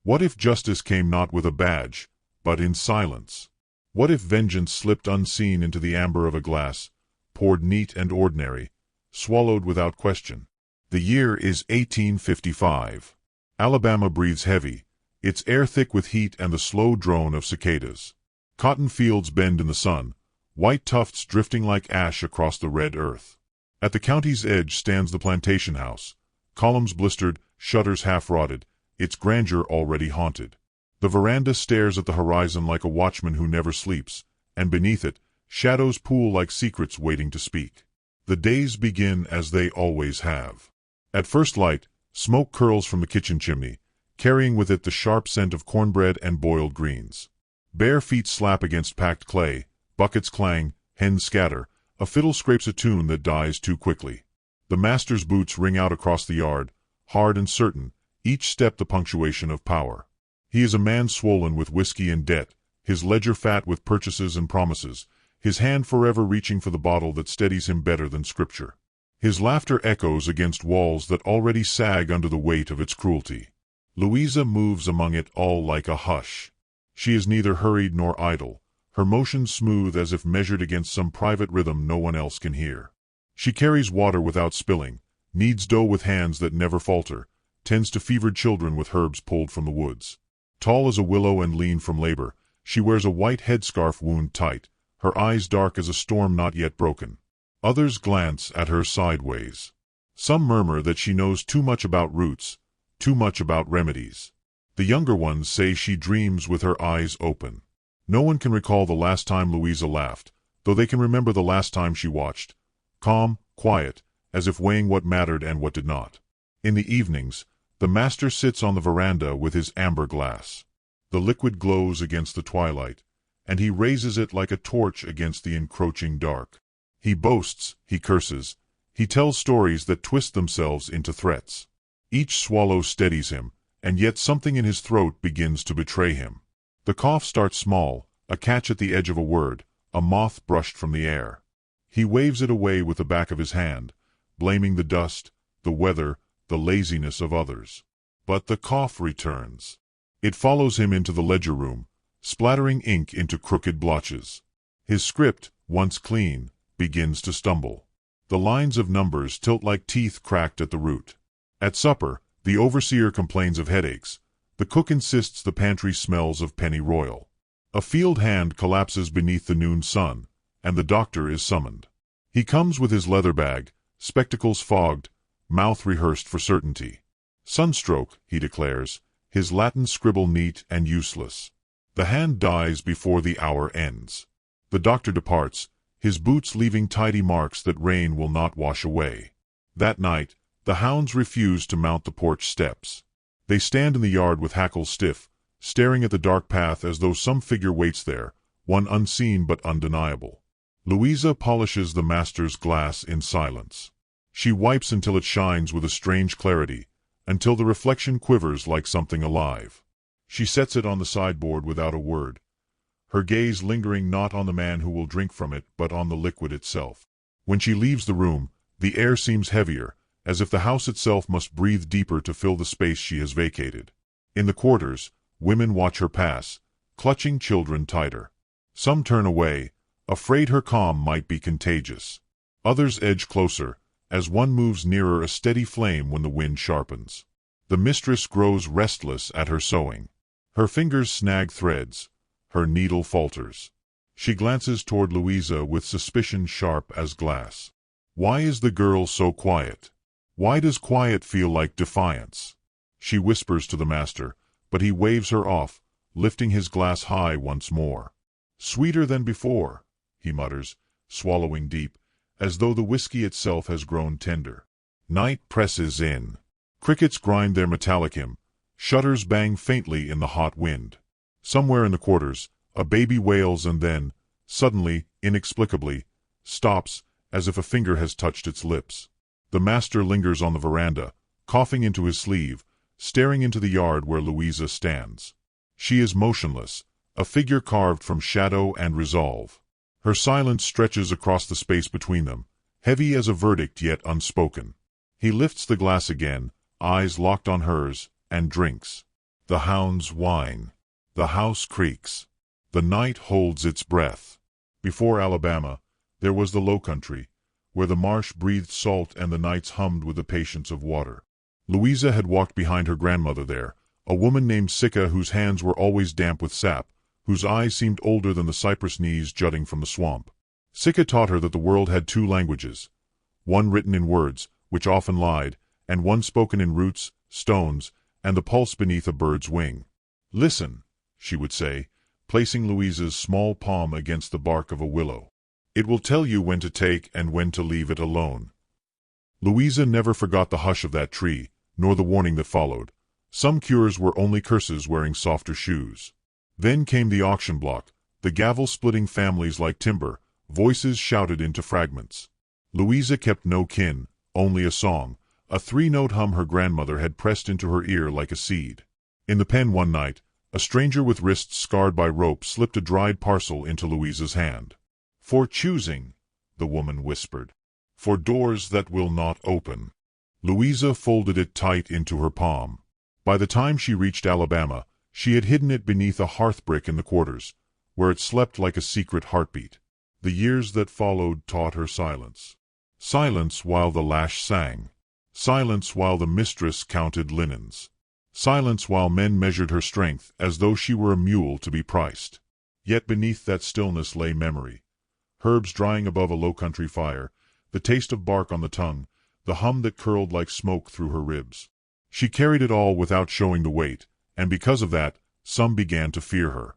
What if justice came not with a badge, but in silence? What if vengeance slipped unseen into the amber of a glass, poured neat and ordinary, swallowed without question? The year is 1855. Alabama breathes heavy, its air thick with heat and the slow drone of cicadas. Cotton fields bend in the sun, white tufts drifting like ash across the red earth. At the county's edge stands the plantation house, columns blistered, shutters half-rotted, its grandeur already haunted. The veranda stares at the horizon like a watchman who never sleeps, and beneath it, shadows pool like secrets waiting to speak. The days begin as they always have. At first light, smoke curls from the kitchen chimney, carrying with it the sharp scent of cornbread and boiled greens. Bare feet slap against packed clay, buckets clang, hens scatter, a fiddle scrapes a tune that dies too quickly. The master's boots ring out across the yard, hard and certain, each step the punctuation of power. He is a man swollen with whiskey and debt, his ledger fat with purchases and promises, his hand forever reaching for the bottle that steadies him better than scripture. His laughter echoes against walls that already sag under the weight of its cruelty. Louisa moves among it all like a hush. She is neither hurried nor idle, her motions smooth as if measured against some private rhythm no one else can hear. She carries water without spilling, kneads dough with hands that never falter, tends to fevered children with herbs pulled from the woods. Tall as a willow and lean from labor, she wears a white headscarf wound tight, her eyes dark as a storm not yet broken. Others glance at her sideways. Some murmur that she knows too much about roots, too much about remedies. The younger ones say she dreams with her eyes open. No one can recall the last time Louisa laughed, though they can remember the last time she watched. Calm, quiet, as if weighing what mattered and what did not. In the evenings, the master sits on the veranda with his amber glass. The liquid glows against the twilight, and he raises it like a torch against the encroaching dark. He boasts, he curses, he tells stories that twist themselves into threats. Each swallow steadies him, and yet something in his throat begins to betray him. The cough starts small, a catch at the edge of a word, a moth brushed from the air. He waves it away with the back of his hand, blaming the dust, the weather, the laziness of others. But the cough returns. It follows him into the ledger room, splattering ink into crooked blotches. His script, once clean, begins to stumble. The lines of numbers tilt like teeth cracked at the root. At supper, the overseer complains of headaches. The cook insists the pantry smells of pennyroyal. A field hand collapses beneath the noon sun, and the doctor is summoned. He comes with his leather bag, spectacles fogged, mouth rehearsed for certainty. Sunstroke, he declares, his Latin scribble neat and useless. The hand dies before the hour ends. The doctor departs, his boots leaving tidy marks that rain will not wash away. That night, the hounds refuse to mount the porch steps. They stand in the yard with hackles stiff, staring at the dark path as though some figure waits there, one unseen but undeniable. Louisa polishes the master's glass in silence. She wipes until it shines with a strange clarity, until the reflection quivers like something alive. She sets it on the sideboard without a word, her gaze lingering not on the man who will drink from it, but on the liquid itself. When she leaves the room, the air seems heavier, as if the house itself must breathe deeper to fill the space she has vacated. In the quarters, women watch her pass, clutching children tighter. Some turn away, afraid her calm might be contagious. Others edge closer, as one moves nearer a steady flame when the wind sharpens. The mistress grows restless at her sewing. Her fingers snag threads. Her needle falters. She glances toward Louisa with suspicion sharp as glass. Why is the girl so quiet? Why does quiet feel like defiance? She whispers to the master, but he waves her off, lifting his glass high once more. Sweeter than before, he mutters, swallowing deep, as though the whiskey itself has grown tender. Night presses in. Crickets grind their metallic hymn. Shutters bang faintly in the hot wind. Somewhere in the quarters, a baby wails and then, suddenly, inexplicably, stops, as if a finger has touched its lips. The master lingers on the veranda, coughing into his sleeve, staring into the yard where Louisa stands. She is motionless, a figure carved from shadow and resolve. Her silence stretches across the space between them, heavy as a verdict yet unspoken. He lifts the glass again, eyes locked on hers, and drinks. The hounds whine. The house creaks. The night holds its breath. Before Alabama, there was the low country, where the marsh breathed salt and the nights hummed with the patience of water. Louisa had walked behind her grandmother there, a woman named Sika whose hands were always damp with sap, whose eyes seemed older than the cypress knees jutting from the swamp. Sika taught her that the world had two languages, one written in words, which often lied, and one spoken in roots, stones, and the pulse beneath a bird's wing. "Listen," she would say, placing Louisa's small palm against the bark of a willow. "It will tell you when to take and when to leave it alone." Louisa never forgot the hush of that tree, nor the warning that followed. Some cures were only curses wearing softer shoes. Then came the auction block, the gavel splitting families like timber, voices shouted into fragments. Louisa kept no kin, only a song, a three-note hum her grandmother had pressed into her ear like a seed. In the pen one night, a stranger with wrists scarred by rope slipped a dried parcel into Louisa's hand. "For choosing," the woman whispered. "For doors that will not open." Louisa folded it tight into her palm. By the time she reached Alabama, she had hidden it beneath a hearth-brick in the quarters, where it slept like a secret heartbeat. The years that followed taught her silence. Silence while the lash sang. Silence while the mistress counted linens. Silence while men measured her strength as though she were a mule to be priced. Yet beneath that stillness lay memory. Herbs drying above a low-country fire, the taste of bark on the tongue, the hum that curled like smoke through her ribs. She carried it all without showing the weight, and because of that, some began to fear her.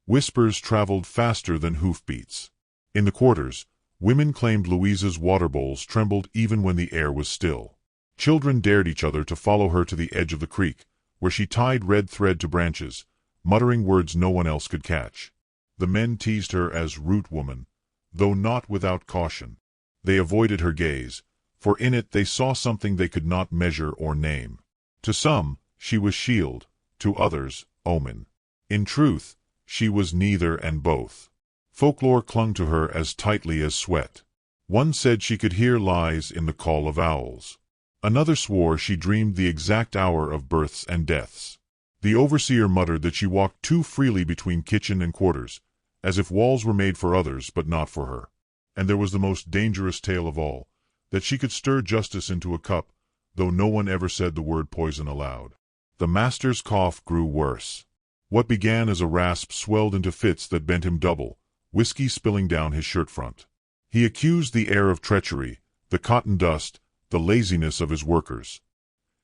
Whispers traveled faster than hoofbeats. In the quarters, women claimed Louisa's water bowls trembled even when the air was still. Children dared each other to follow her to the edge of the creek, where she tied red thread to branches, muttering words no one else could catch. The men teased her as root woman, though not without caution. They avoided her gaze, for in it they saw something they could not measure or name. To some, she was shield, to others, omen. In truth, she was neither and both. Folklore clung to her as tightly as sweat. One said she could hear lies in the call of owls. Another swore she dreamed the exact hour of births and deaths. The overseer muttered that she walked too freely between kitchen and quarters, as if walls were made for others but not for her. And there was the most dangerous tale of all, that she could stir justice into a cup, though no one ever said the word poison aloud. The master's cough grew worse. What began as a rasp swelled into fits that bent him double, whiskey spilling down his shirt front. He accused the air of treachery, the cotton dust, the laziness of his workers.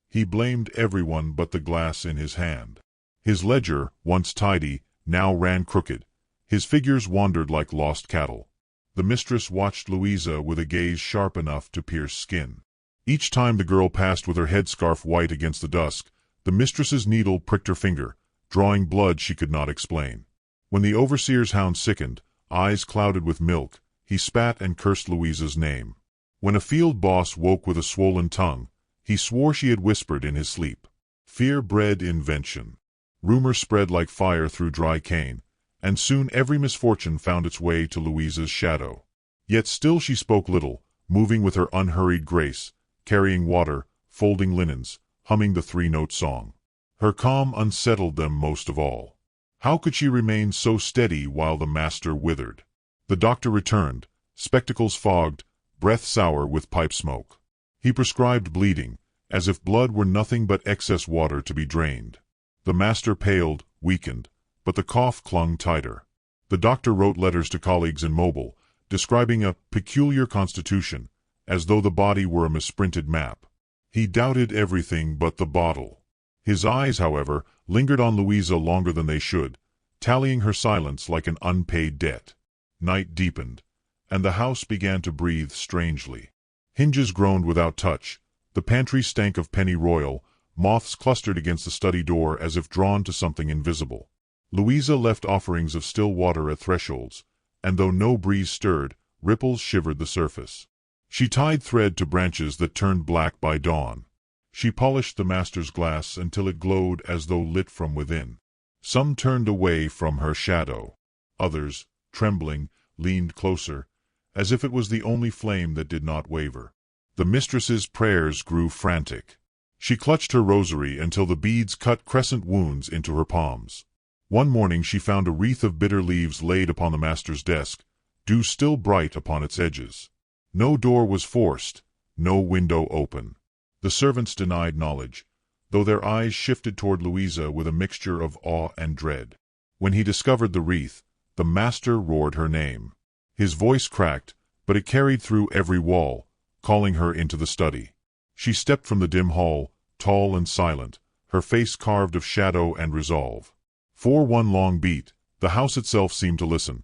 He blamed everyone but the glass in his hand. His ledger, once tidy, now ran crooked. His figures wandered like lost cattle. The mistress watched Louisa with a gaze sharp enough to pierce skin. Each time the girl passed with her headscarf white against the dusk, the mistress's needle pricked her finger, drawing blood she could not explain. When the overseer's hound sickened, eyes clouded with milk, he spat and cursed Louisa's name. When a field boss woke with a swollen tongue, he swore she had whispered in his sleep. Fear bred invention. Rumor spread like fire through dry cane, and soon every misfortune found its way to Louisa's shadow. Yet still she spoke little, moving with her unhurried grace, carrying water, folding linens, humming the three-note song. Her calm unsettled them most of all. How could she remain so steady while the master withered? The doctor returned, spectacles fogged, breath sour with pipe smoke. He prescribed bleeding, as if blood were nothing but excess water to be drained. The master paled, weakened, but the cough clung tighter. The doctor wrote letters to colleagues in Mobile, describing a peculiar constitution, as though the body were a misprinted map. He doubted everything but the bottle. His eyes, however, lingered on Louisa longer than they should, tallying her silence like an unpaid debt. Night deepened, and the house began to breathe strangely. Hinges groaned without touch, the pantry stank of pennyroyal, moths clustered against the study door as if drawn to something invisible. Louisa left offerings of still water at thresholds, and though no breeze stirred, ripples shivered the surface. She tied thread to branches that turned black by dawn. She polished the master's glass until it glowed as though lit from within. Some turned away from her shadow. Others, trembling, leaned closer, as if it was the only flame that did not waver. The mistress's prayers grew frantic. She clutched her rosary until the beads cut crescent wounds into her palms. One morning she found a wreath of bitter leaves laid upon the master's desk, dew still bright upon its edges. No door was forced, no window open. The servants denied knowledge, though their eyes shifted toward Louisa with a mixture of awe and dread. When he discovered the wreath, the master roared her name. His voice cracked, but it carried through every wall, calling her into the study. She stepped from the dim hall, tall and silent, her face carved of shadow and resolve. For one long beat, the house itself seemed to listen,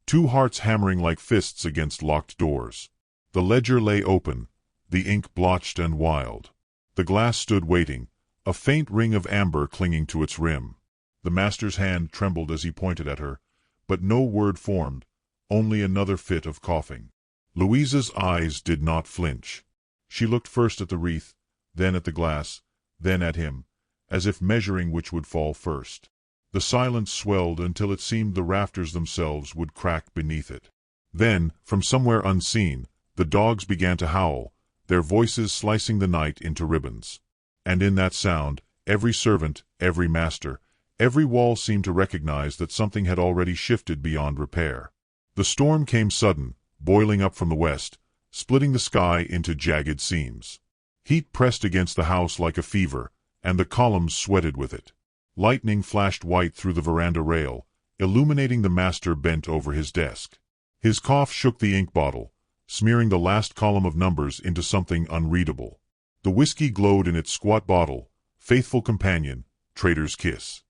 two hearts hammering like fists against locked doors. The ledger lay open, the ink blotched and wild. The glass stood waiting, a faint ring of amber clinging to its rim. The master's hand trembled as he pointed at her, but no word formed, only another fit of coughing. Louisa's eyes did not flinch. She looked first at the wreath, then at the glass, then at him, as if measuring which would fall first. The silence swelled until it seemed the rafters themselves would crack beneath it. Then, from somewhere unseen, the dogs began to howl, their voices slicing the night into ribbons. And in that sound, every servant, every master, every wall seemed to recognize that something had already shifted beyond repair. The storm came sudden, boiling up from the west, splitting the sky into jagged seams. Heat pressed against the house like a fever, and the columns sweated with it. Lightning flashed white through the veranda rail, illuminating the master bent over his desk. His cough shook the ink bottle, smearing the last column of numbers into something unreadable. The whiskey glowed in its squat bottle, faithful companion, traitor's kiss.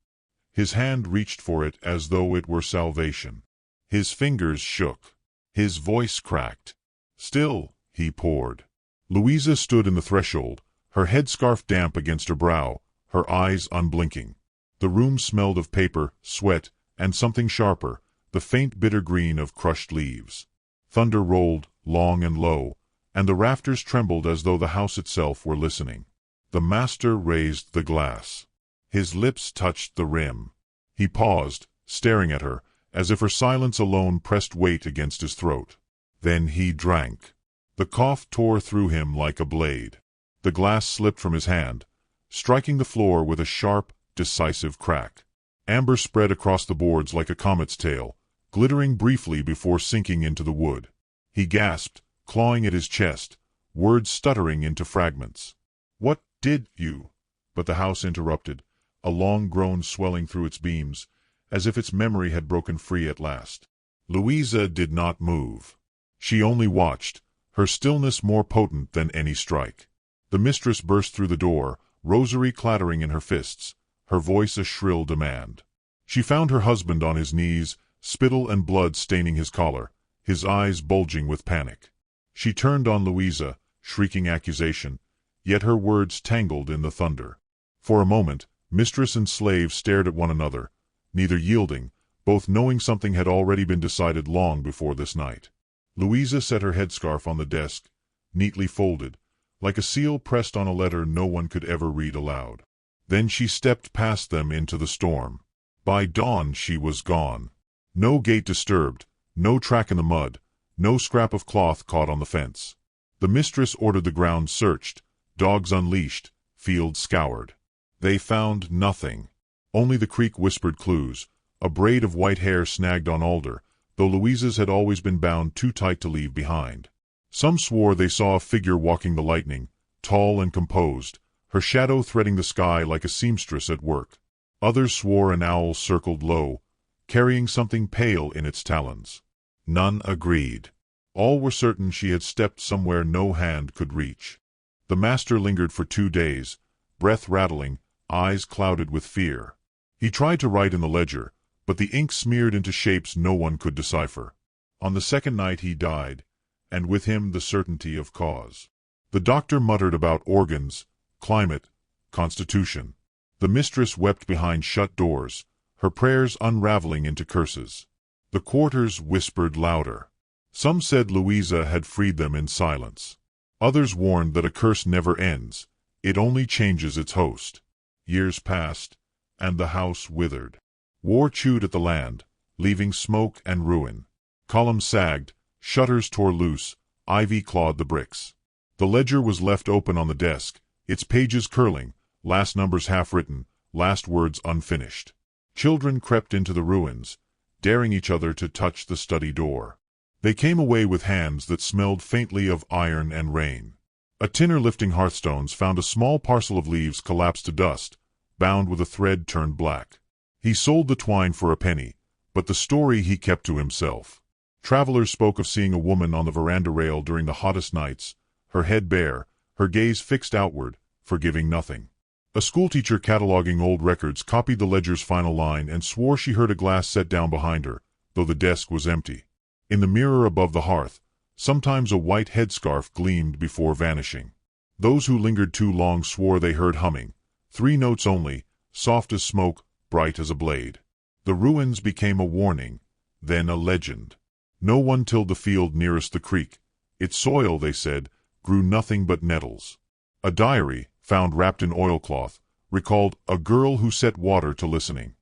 His hand reached for it as though it were salvation. His fingers shook. His voice cracked. Still, he poured. Louisa stood in the threshold, her headscarf damp against her brow, her eyes unblinking. The room smelled of paper, sweat, and something sharper, the faint bitter green of crushed leaves. Thunder rolled, long and low, and the rafters trembled as though the house itself were listening. The master raised the glass. His lips touched the rim. He paused, staring at her, as if her silence alone pressed weight against his throat. Then he drank. The cough tore through him like a blade. The glass slipped from his hand, striking the floor with a sharp, decisive crack. Amber spread across the boards like a comet's tail, glittering briefly before sinking into the wood. He gasped, clawing at his chest, words stuttering into fragments. "What did you?" But the house interrupted, a long groan swelling through its beams, as if its memory had broken free at last. Louisa did not move. She only watched, her stillness more potent than any strike. The mistress burst through the door, rosary clattering in her fists, her voice a shrill demand. She found her husband on his knees, spittle and blood staining his collar, his eyes bulging with panic. She turned on Louisa, shrieking accusation, yet her words tangled in the thunder. For a moment, mistress and slave stared at one another, neither yielding, both knowing something had already been decided long before this night. Louisa set her headscarf on the desk, neatly folded, like a seal pressed on a letter no one could ever read aloud. Then she stepped past them into the storm. By dawn she was gone. No gate disturbed, no track in the mud, no scrap of cloth caught on the fence. The mistress ordered the ground searched, dogs unleashed, fields scoured. They found nothing. Only the creek whispered clues, a braid of white hair snagged on alder, though Louisa's had always been bound too tight to leave behind. Some swore they saw a figure walking the lightning, tall and composed, her shadow threading the sky like a seamstress at work. Others swore an owl circled low, carrying something pale in its talons. None agreed. All were certain she had stepped somewhere no hand could reach. The master lingered for 2 days, breath rattling, eyes clouded with fear. He tried to write in the ledger, but the ink smeared into shapes no one could decipher. On the second night he died, and with him the certainty of cause. The doctor muttered about organs, climate, constitution. The mistress wept behind shut doors, her prayers unraveling into curses. The quarters whispered louder. Some said Louisa had freed them in silence. Others warned that a curse never ends, it only changes its host. Years passed, and the house withered. War chewed at the land, leaving smoke and ruin. Columns sagged, shutters tore loose, ivy clawed the bricks. The ledger was left open on the desk, its pages curling, last numbers half-written, last words unfinished. Children crept into the ruins, daring each other to touch the study door. They came away with hands that smelled faintly of iron and rain. A tinner lifting hearthstones found a small parcel of leaves collapsed to dust, bound with a thread turned black. He sold the twine for a penny, but the story he kept to himself. Travelers spoke of seeing a woman on the veranda rail during the hottest nights, her head bare, her gaze fixed outward, forgiving nothing. A schoolteacher cataloging old records copied the ledger's final line and swore she heard a glass set down behind her, though the desk was empty. In the mirror above the hearth, sometimes a white headscarf gleamed before vanishing. Those who lingered too long swore they heard humming, 3 notes only, soft as smoke, bright as a blade. The ruins became a warning, then a legend. No one tilled the field nearest the creek. Its soil, they said, grew nothing but nettles. A diary, found wrapped in oilcloth, recalled a girl who set water to listening.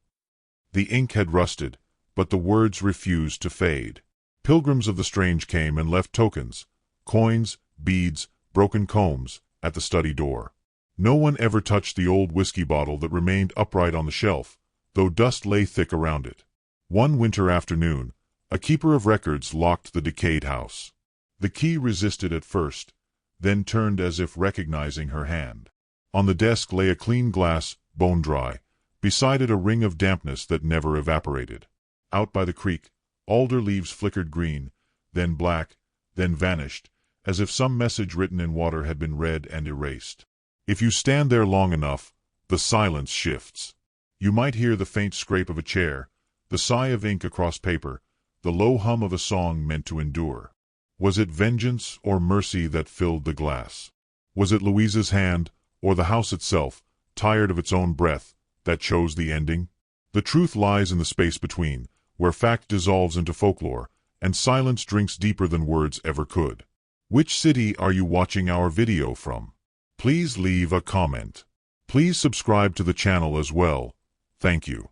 The ink had rusted, but the words refused to fade. Pilgrims of the strange came and left tokens, coins, beads, broken combs, at the study door. No one ever touched the old whiskey bottle that remained upright on the shelf, though dust lay thick around it. One winter afternoon, a keeper of records locked the decayed house. The key resisted at first, then turned as if recognizing her hand. On the desk lay a clean glass, bone-dry, beside it a ring of dampness that never evaporated. Out by the creek, alder leaves flickered green, then black, then vanished, as if some message written in water had been read and erased. If you stand there long enough, the silence shifts. You might hear the faint scrape of a chair, the sigh of ink across paper, the low hum of a song meant to endure. Was it vengeance or mercy that filled the glass? Was it Louisa's hand, or the house itself, tired of its own breath, that chose the ending? The truth lies in the space between, where fact dissolves into folklore, and silence drinks deeper than words ever could. Which city are you watching our video from? Please leave a comment. Please subscribe to the channel as well. Thank you.